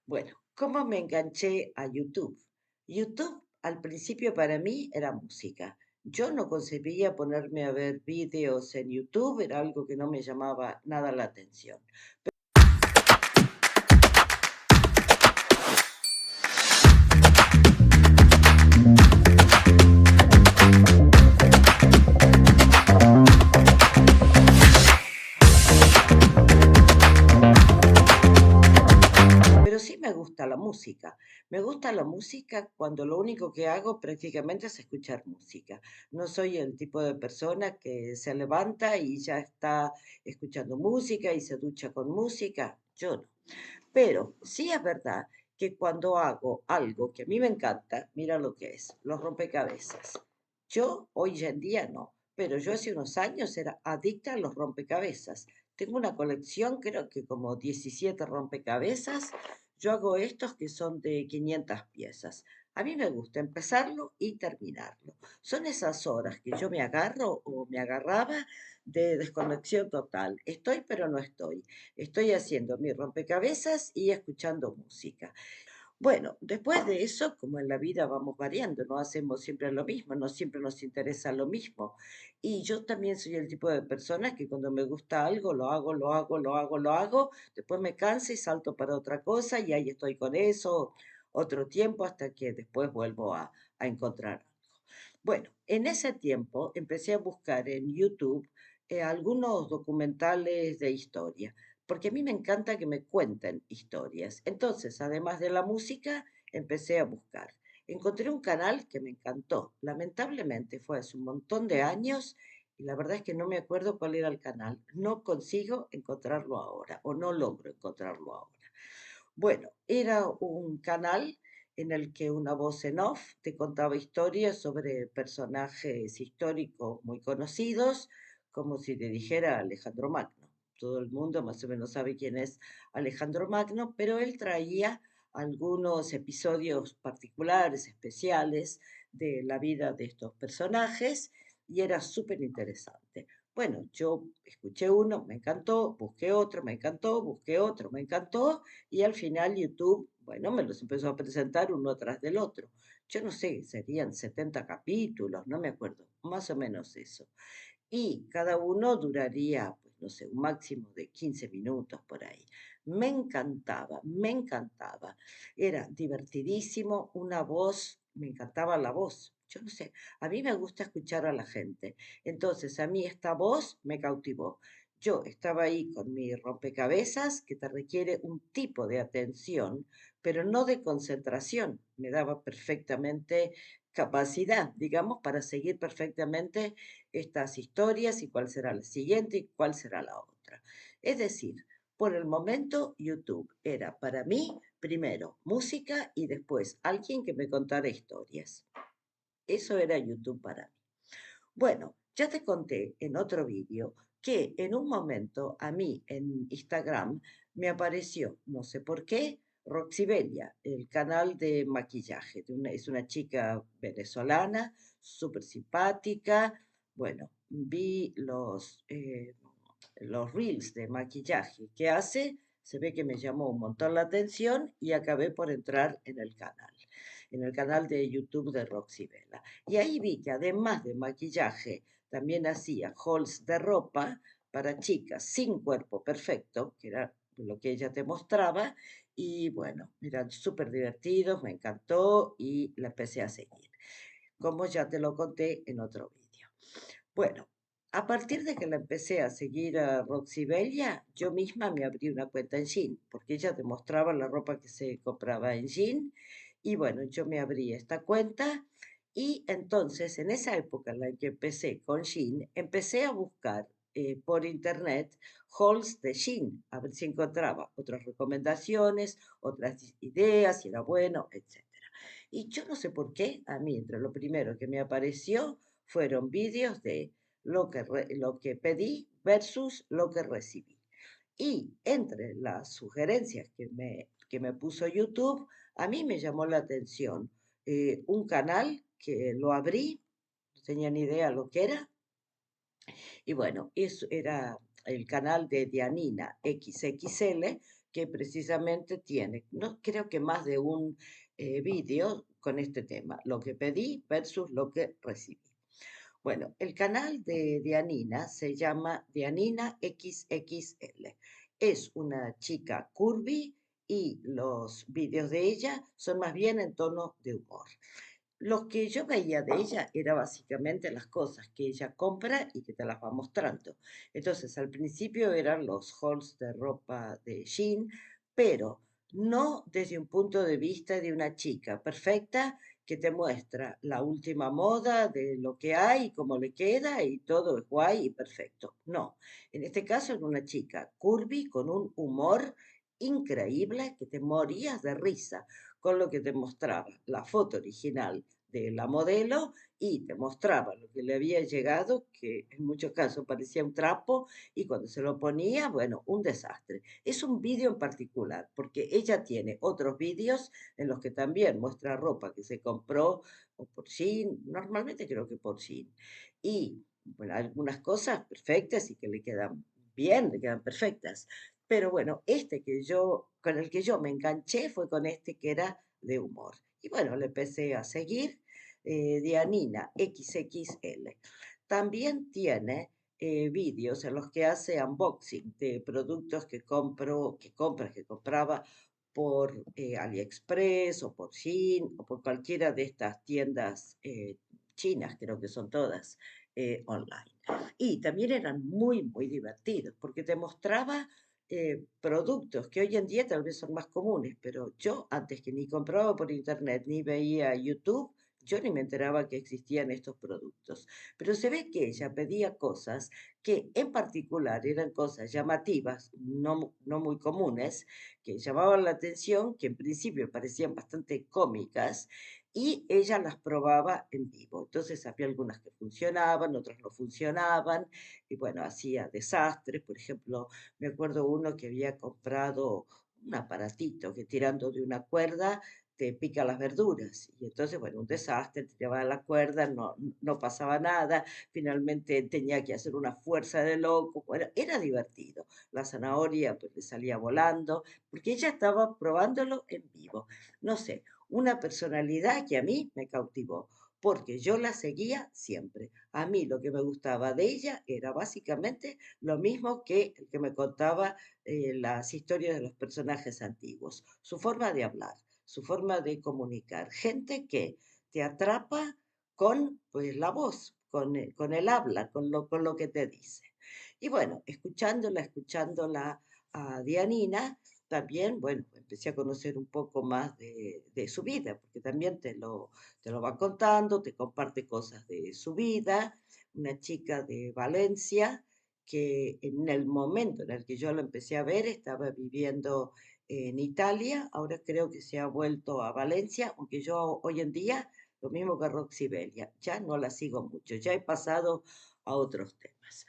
Bueno, ¿cómo me enganché a YouTube? YouTube al principio para mí era música. Yo no concebía ponerme a ver vídeos en YouTube, era algo que no me llamaba nada la atención. Pero sí me gusta la música. Me gusta la música cuando lo único que hago prácticamente es escuchar música. No soy el tipo de persona que se levanta y ya está escuchando música y se ducha con música. Yo no. Pero sí es verdad que cuando hago algo que a mí me encanta, mira lo que es, los rompecabezas. Yo hoy en día no, pero yo hace unos años era adicta a los rompecabezas. Tengo una colección, creo que como 17 rompecabezas. Yo hago estos que son de 500 piezas. A mí me gusta empezarlo y terminarlo. Son esas horas que yo me agarro o me agarraba de desconexión total. Estoy, pero no estoy. Estoy haciendo mi rompecabezas y escuchando música. Bueno, después de eso, como en la vida vamos variando, no hacemos siempre lo mismo, no siempre nos interesa lo mismo. Y yo también soy el tipo de persona que cuando me gusta algo, lo hago, lo hago, lo hago, lo hago, después me canso y salto para otra cosa y ahí estoy con eso otro tiempo hasta que después vuelvo a encontrar algo. Bueno, en ese tiempo empecé a buscar en YouTube algunos documentales de historia, porque a mí me encanta que me cuenten historias. Entonces, además de la música, empecé a buscar. Encontré un canal que me encantó. Lamentablemente fue hace un montón de años y la verdad es que no me acuerdo cuál era el canal. No consigo encontrarlo ahora o no logro encontrarlo ahora. Bueno, era un canal en el que una voz en off te contaba historias sobre personajes históricos muy conocidos, como si te dijera Alejandro Magno. Todo el mundo más o menos sabe quién es Alejandro Magno, pero él traía algunos episodios particulares, especiales de la vida de estos personajes y era súper interesante. Bueno, yo escuché uno, me encantó, busqué otro, me encantó, busqué otro, me encantó y al final YouTube, bueno, me los empezó a presentar uno tras del otro. Yo no sé, serían 70 capítulos, no me acuerdo, más o menos eso. Y cada uno duraría, pues no sé, un máximo de 15 minutos por ahí. Me encantaba, me encantaba. Era divertidísimo, una voz, me encantaba la voz. Yo no sé, a mí me gusta escuchar a la gente. Entonces, a mí esta voz me cautivó. Yo estaba ahí con mi rompecabezas que te requiere un tipo de atención, pero no de concentración. Me daba perfectamente capacidad, digamos, para seguir perfectamente estas historias y cuál será la siguiente y cuál será la otra. Es decir, por el momento YouTube era para mí primero música y después alguien que me contara historias. Eso era YouTube para mí. Bueno, ya te conté en otro vídeo que en un momento a mí en Instagram me apareció, no sé por qué, Roxibelia, el canal de maquillaje. Es una chica venezolana, súper simpática. Bueno, vi los reels de maquillaje que hace, se ve que me llamó un montón la atención y acabé por entrar en el canal de YouTube de Roxibela. Y ahí vi que además de maquillaje, también hacía hauls de ropa para chicas sin cuerpo perfecto, que era lo que ella te mostraba, y bueno, eran súper divertidos, me encantó y la empecé a seguir, como ya te lo conté en otro vídeo. Bueno, a partir de que la empecé a seguir a Roxy Bella, yo misma me abrí una cuenta en Shein, porque ella te mostraba la ropa que se compraba en Shein, y bueno, yo me abrí esta cuenta, y entonces en esa época en la que empecé con Shein, empecé a buscar por internet hauls de Shein, a ver si encontraba otras recomendaciones, otras ideas, si era bueno, etc. Y yo no sé por qué, a mí entre lo primero que me apareció fueron vídeos de lo que pedí versus lo que recibí. Y entre las sugerencias que me puso YouTube, a mí me llamó la atención un canal que lo abrí, no tenía ni idea lo que era, y bueno, eso era el canal de Dianina XXL, que precisamente tiene, no creo que más de un vídeo con este tema, lo que pedí versus lo que recibí. Bueno, el canal de Dianina se llama Dianina XXL. Es una chica curvy y los vídeos de ella son más bien en tono de humor. Lo que yo veía de ella era básicamente las cosas que ella compra y que te las va mostrando. Entonces, al principio eran los hauls de ropa de Shein, pero no desde un punto de vista de una chica perfecta que te muestra la última moda de lo que hay, cómo le queda y todo es guay y perfecto. No, en este caso era una chica curvy con un humor increíble que te morías de risa con lo que te mostraba la foto original de la modelo y te mostraba lo que le había llegado, que en muchos casos parecía un trapo, y cuando se lo ponía, bueno, un desastre. Es un vídeo en particular, porque ella tiene otros vídeos en los que también muestra ropa que se compró o por Shein, normalmente creo que por Shein, y bueno, algunas cosas perfectas y que le quedan bien, le quedan perfectas. Pero bueno, con el que yo me enganché fue con este que era de humor. Y bueno, le empecé a seguir, Dianina XXL. También tiene vídeos en los que hace unboxing de productos que compraba por AliExpress o por Shein o por cualquiera de estas tiendas chinas, creo que son todas online. Y también eran muy, muy divertidos porque te mostraba productos que hoy en día tal vez son más comunes, pero yo antes que ni compraba por internet ni veía YouTube, yo ni me enteraba que existían estos productos. Pero se ve que ella pedía cosas que en particular eran cosas llamativas, no muy comunes, que llamaban la atención, que en principio parecían bastante cómicas, y ella las probaba en vivo. Entonces había algunas que funcionaban, otras no funcionaban, y bueno, hacía desastres. Por ejemplo, me acuerdo uno que había comprado un aparatito que tirando de una cuerda te pica las verduras. Y entonces, bueno, un desastre, tiraba la cuerda, no pasaba nada, finalmente tenía que hacer una fuerza de loco. Bueno, era divertido. La zanahoria pues le salía volando, porque ella estaba probándolo en vivo. No sé, una personalidad que a mí me cautivó, porque yo la seguía siempre. A mí lo que me gustaba de ella era básicamente lo mismo que el que me contaba las historias de los personajes antiguos, su forma de hablar, su forma de comunicar, gente que te atrapa con pues, la voz, con el habla, con lo que te dice. Y bueno, escuchándola a Dianina, también, bueno, empecé a conocer un poco más de su vida, porque también te lo va contando, te comparte cosas de su vida, una chica de Valencia que en el momento en el que yo la empecé a ver estaba viviendo en Italia, ahora creo que se ha vuelto a Valencia, aunque yo hoy en día, lo mismo que Roxy Belia, ya no la sigo mucho, ya he pasado a otros temas.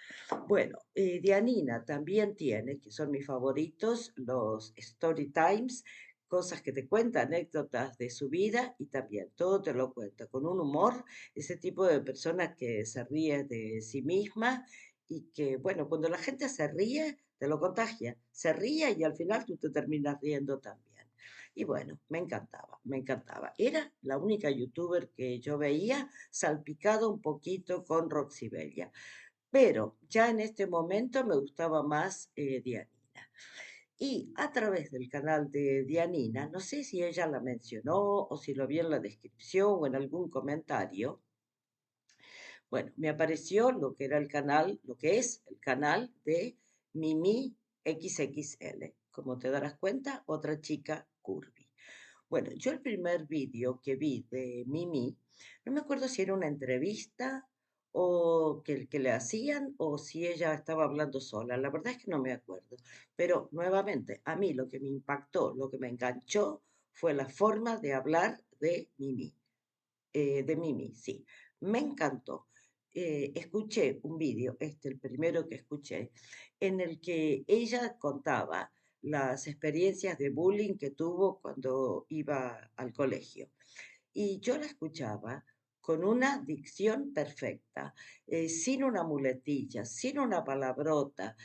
Bueno, Dianina también tiene, que son mis favoritos, los Story Times, cosas que te cuenta, anécdotas de su vida y también todo te lo cuenta con un humor, ese tipo de persona que se ríe de sí misma y que, bueno, cuando la gente se ríe, te lo contagia, se ríe y al final tú te terminas riendo también. Y bueno, me encantaba, me encantaba. Era la única youtuber que yo veía salpicado un poquito con Roxy Bella. Pero ya en este momento me gustaba más Dianina. Y a través del canal de Dianina, no sé si ella la mencionó o si lo vi en la descripción o en algún comentario, bueno, me apareció lo que era el canal, lo que es el canal de Mimi XXL. Como te darás cuenta, otra chica curvy. Bueno, yo el primer vídeo que vi de Mimi, no me acuerdo si era una entrevista o que le hacían o si ella estaba hablando sola. La verdad es que no me acuerdo. Pero nuevamente, a mí lo que me impactó, lo que me enganchó fue la forma de hablar de Mimi, sí. Me encantó. Escuché un vídeo, el primero que escuché, en el que ella contaba las experiencias de bullying que tuvo cuando iba al colegio. Y yo la escuchaba con una dicción perfecta, sin una muletilla, sin una palabrota,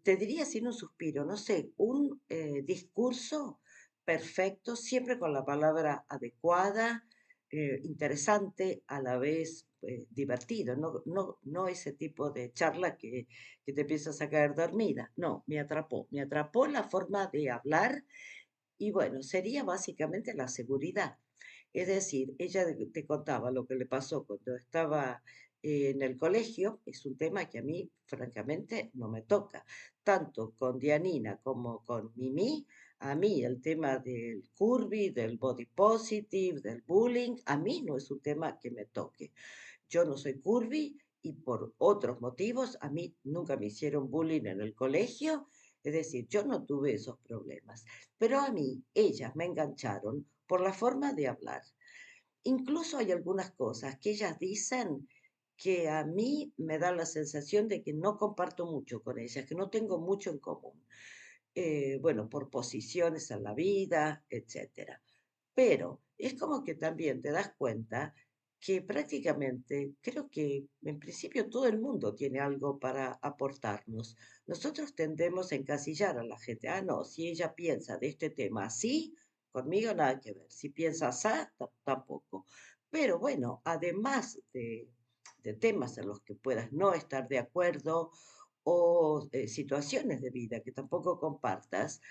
te diría sin un suspiro, no sé, un discurso perfecto, siempre con la palabra adecuada, interesante, a la vez divertido, no ese tipo de charla que te empiezas a caer dormida, no, me atrapó la forma de hablar y bueno, sería básicamente la seguridad. Es decir, ella te contaba lo que le pasó cuando estaba en el colegio, es un tema que a mí, francamente, no me toca. Tanto con Dianina como con Mimi, a mí el tema del curvy, del body positive, del bullying, a mí no es un tema que me toque. Yo no soy curvy y por otros motivos a mí nunca me hicieron bullying en el colegio, es decir, yo no tuve esos problemas. Pero a mí, ellas me engancharon por la forma de hablar. Incluso hay algunas cosas que ellas dicen que a mí me da la sensación de que no comparto mucho con ellas, que no tengo mucho en común. Bueno, por posiciones en la vida, etcétera. Pero es como que también te das cuenta que prácticamente creo que en principio todo el mundo tiene algo para aportarnos. Nosotros tendemos a encasillar a la gente. Ah, no, si ella piensa de este tema así, conmigo nada que ver. Si piensa así, tampoco. Pero bueno, además de temas en los que puedas no estar de acuerdo o situaciones de vida que tampoco compartas,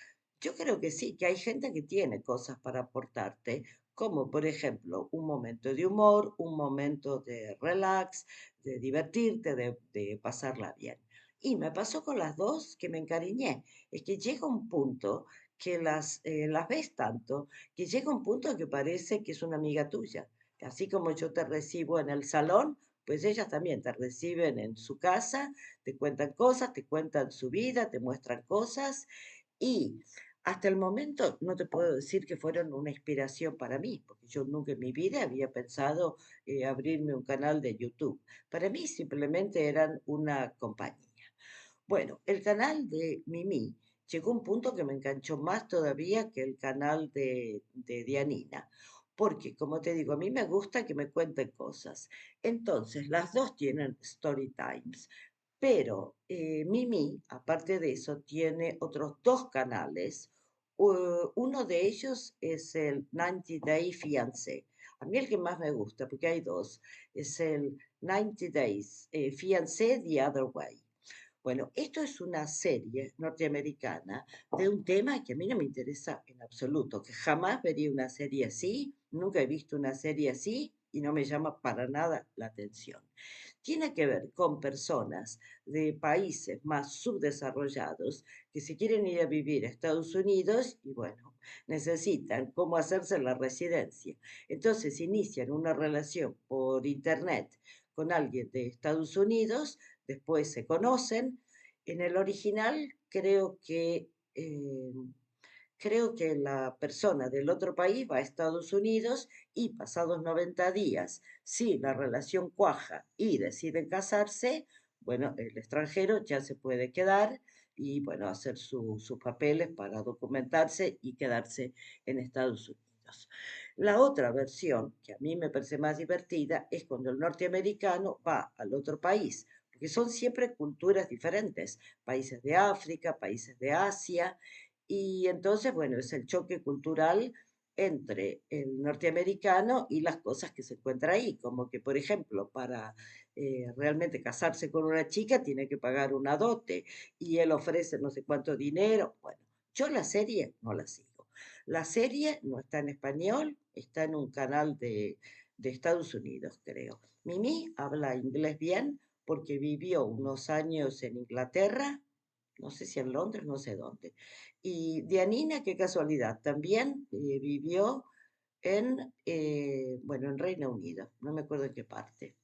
yo creo que sí, que hay gente que tiene cosas para aportarte, como por ejemplo un momento de humor, un momento de relax, de divertirte, de pasarla bien. Y me pasó con las dos que me encariñé. Es que llega un punto que las ves tanto, que llega un punto que parece que es una amiga tuya. Así como yo te recibo en el salón, pues ellas también te reciben en su casa, te cuentan cosas, te cuentan su vida, te muestran cosas y hasta el momento no te puedo decir que fueron una inspiración para mí, porque yo nunca en mi vida había pensado abrirme un canal de YouTube. Para mí simplemente eran una compañía. Bueno, el canal de Mimi llegó a un punto que me enganchó más todavía que el canal de Dianina, porque como te digo, a mí me gusta que me cuenten cosas. Entonces, las dos tienen story times, pero Mimi, aparte de eso, tiene otros dos canales. Uno de ellos es el 90 Day Fiancé. A mí el que más me gusta, porque hay dos, es el 90 Days Fiancé The Other Way. Bueno, esto es una serie norteamericana de un tema que a mí no me interesa en absoluto, que jamás vería una serie así, nunca he visto una serie así y no me llama para nada la atención. Tiene que ver con personas de países más subdesarrollados que se quieren ir a vivir a Estados Unidos y bueno, necesitan cómo hacerse la residencia. Entonces inician una relación por internet con alguien de Estados Unidos, después se conocen. En el original creo que la persona del otro país va a Estados Unidos y pasados 90 días, si la relación cuaja y deciden casarse, bueno, el extranjero ya se puede quedar y, bueno, hacer sus papeles para documentarse y quedarse en Estados Unidos. La otra versión, que a mí me parece más divertida, es cuando el norteamericano va al otro país, porque son siempre culturas diferentes, países de África, países de Asia, y entonces, bueno, es el choque cultural entre el norteamericano y las cosas que se encuentra ahí, como que, por ejemplo, para realmente casarse con una chica tiene que pagar una dote y él ofrece no sé cuánto dinero. Bueno, yo la serie no la sigo. La serie no está en español, está en un canal de Estados Unidos, creo. Mimi habla inglés bien porque vivió unos años en Inglaterra, no sé si en Londres, no sé dónde. Y Dianina, qué casualidad, también vivió bueno, en Reino Unido, no me acuerdo en qué parte.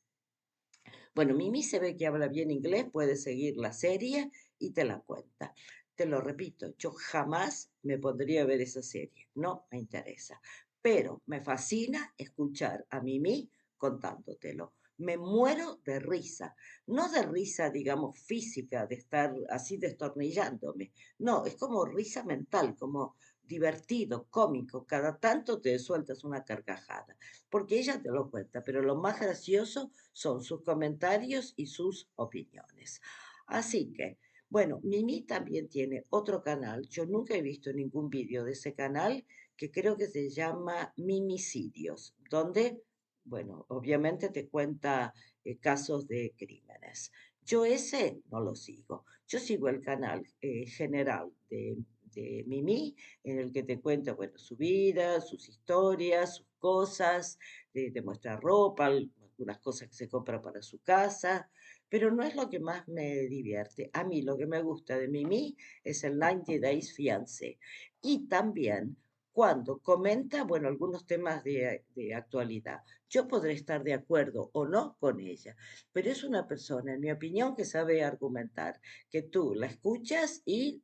Bueno, Mimi se ve que habla bien inglés, puede seguir la serie y te la cuenta. Te lo repito, yo jamás me pondría a ver esa serie, no me interesa. Pero me fascina escuchar a Mimi contándotelo. Me muero de risa, no de risa, digamos, física, de estar así destornillándome. No, es como risa mental, como divertido, cómico, cada tanto te sueltas una carcajada, porque ella te lo cuenta, pero lo más gracioso son sus comentarios y sus opiniones. Así que, bueno, Mimi también tiene otro canal, yo nunca he visto ningún vídeo de ese canal, que creo que se llama Mimicidios, donde, bueno, obviamente te cuenta casos de crímenes. Yo ese no lo sigo. Yo sigo el canal general de Mimi, en el que te cuenta, bueno, su vida, sus historias, sus cosas, te muestra ropa, algunas cosas que se compra para su casa, pero no es lo que más me divierte. A mí lo que me gusta de Mimi es el 90 Days Fiancé. Y también cuando comenta, bueno, algunos temas de actualidad. Yo podré estar de acuerdo o no con ella, pero es una persona, en mi opinión, que sabe argumentar, que tú la escuchas y,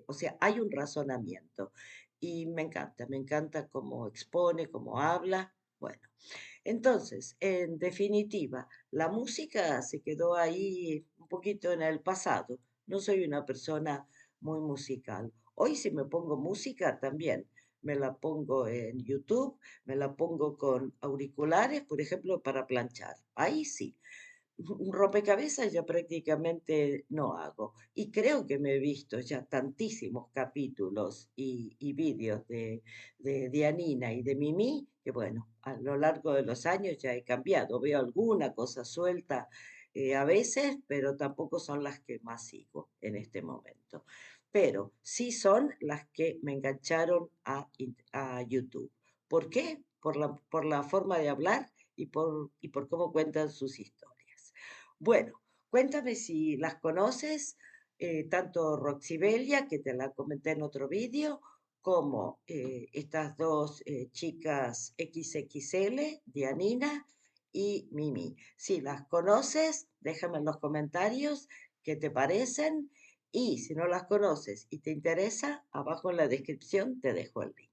o sea, hay un razonamiento. Y me encanta cómo expone, cómo habla. Bueno, entonces, en definitiva, la música se quedó ahí un poquito en el pasado. No soy una persona muy musical. Hoy si me pongo música también, me la pongo en YouTube, me la pongo con auriculares, por ejemplo, para planchar. Ahí sí. Un rompecabezas ya prácticamente no hago. Y creo que me he visto ya tantísimos capítulos y vídeos de Dianina y de Mimi, que bueno, a lo largo de los años ya he cambiado. Veo alguna cosa suelta a veces, pero tampoco son las que más sigo en este momento. Pero sí son las que me engancharon a YouTube. ¿Por qué? Por la forma de hablar y por cómo cuentan sus historias. Bueno, cuéntame si las conoces, tanto Roxibelia, que te la comenté en otro vídeo, como estas dos chicas XXL, Dianina y Mimi. Si las conoces, déjame en los comentarios qué te parecen y si no las conoces y te interesa, abajo en la descripción te dejo el link.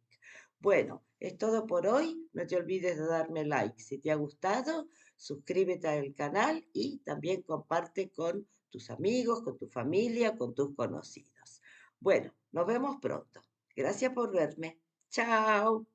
Bueno, es todo por hoy. No te olvides de darme like si te ha gustado, suscríbete al canal y también comparte con tus amigos, con tu familia, con tus conocidos. Bueno, nos vemos pronto. Gracias por verme. Chao.